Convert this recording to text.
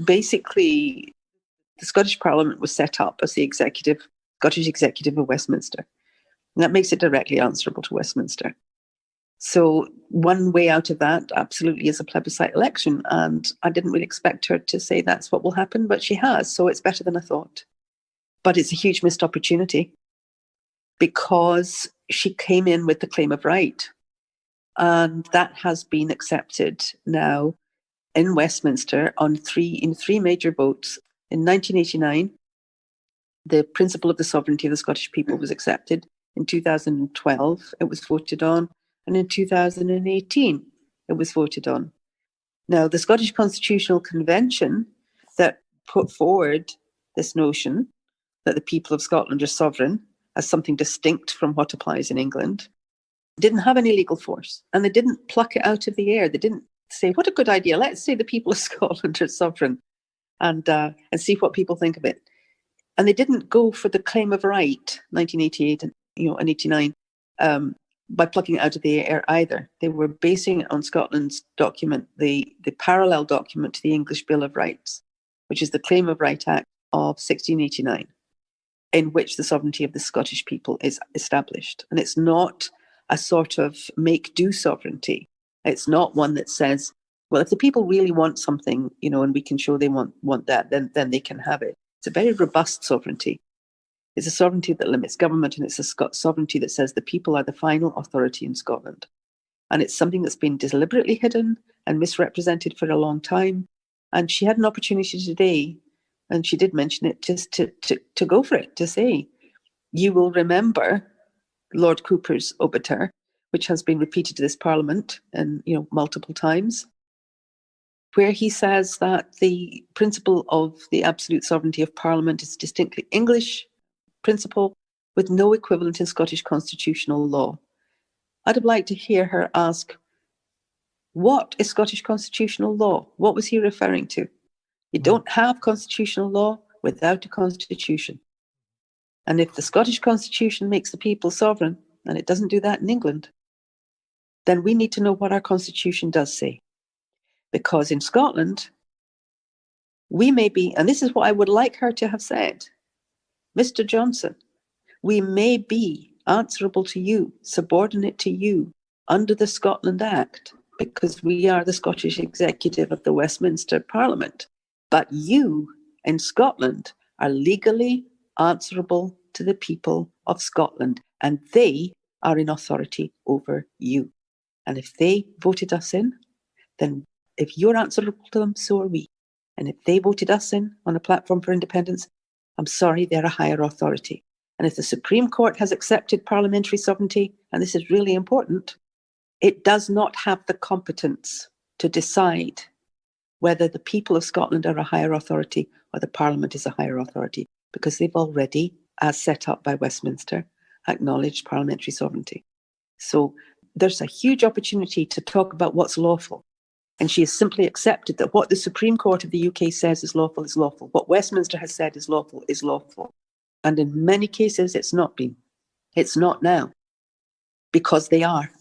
basically, the Scottish Parliament was set up as the Scottish executive of Westminster. And that makes it directly answerable to Westminster. So one way out of that absolutely is a plebiscite election. And I didn't really expect her to say that's what will happen, but she has. So it's better than I thought. But it's a huge missed opportunity because she came in with the claim of right. And that has been accepted now in Westminster in three major votes. In 1989, the principle of the sovereignty of the Scottish people was accepted. In 2012, it was voted on. And in 2018, it was voted on. Now, the Scottish Constitutional Convention that put forward this notion that the people of Scotland are sovereign as something distinct from what applies in England didn't have any legal force. And they didn't pluck it out of the air. They didn't say, what a good idea. Let's say the people of Scotland are sovereign and see what people think of it. And they didn't go for the claim of right, 1988 and 89, by plucking it out of the air either. They were basing it on Scotland's document, the parallel document to the English Bill of Rights, which is the Claim of Right Act of 1689, in which the sovereignty of the Scottish people is established. And it's not a sort of make-do sovereignty. It's not one that says, well, if the people really want something, and we can show they want that, then they can have it. It's a very robust sovereignty. It's a sovereignty that limits government, and it's a sovereignty that says the people are the final authority in Scotland. And it's something that's been deliberately hidden and misrepresented for a long time. And she had an opportunity today, and she did mention it, just to go for it, to say, you will remember Lord Cooper's obiter, which has been repeated to this Parliament and multiple times, where he says that the principle of the absolute sovereignty of Parliament is a distinctly English principle with no equivalent in Scottish constitutional law. I'd have liked to hear her ask, what is Scottish constitutional law? What was he referring to? You don't have constitutional law without a constitution. And if the Scottish constitution makes the people sovereign, and it doesn't do that in England, then we need to know what our constitution does say. Because in Scotland, we may be, and this is what I would like her to have said, Mr. Johnson, we may be answerable to you, subordinate to you, under the Scotland Act, because we are the Scottish executive of the Westminster Parliament. But you, in Scotland, are legally answerable to the people of Scotland, and they are in authority over you. And if they voted us in, then if you're answerable to them, so are we. And if they voted us in on a platform for independence, I'm sorry, they're a higher authority. And if the Supreme Court has accepted parliamentary sovereignty, and this is really important, it does not have the competence to decide whether the people of Scotland are a higher authority or the Parliament is a higher authority, because they've already, as set up by Westminster, acknowledged parliamentary sovereignty. So there's a huge opportunity to talk about what's lawful. And she has simply accepted that what the Supreme Court of the UK says is lawful is lawful. What Westminster has said is lawful is lawful. And in many cases, it's not been. It's not now, because they are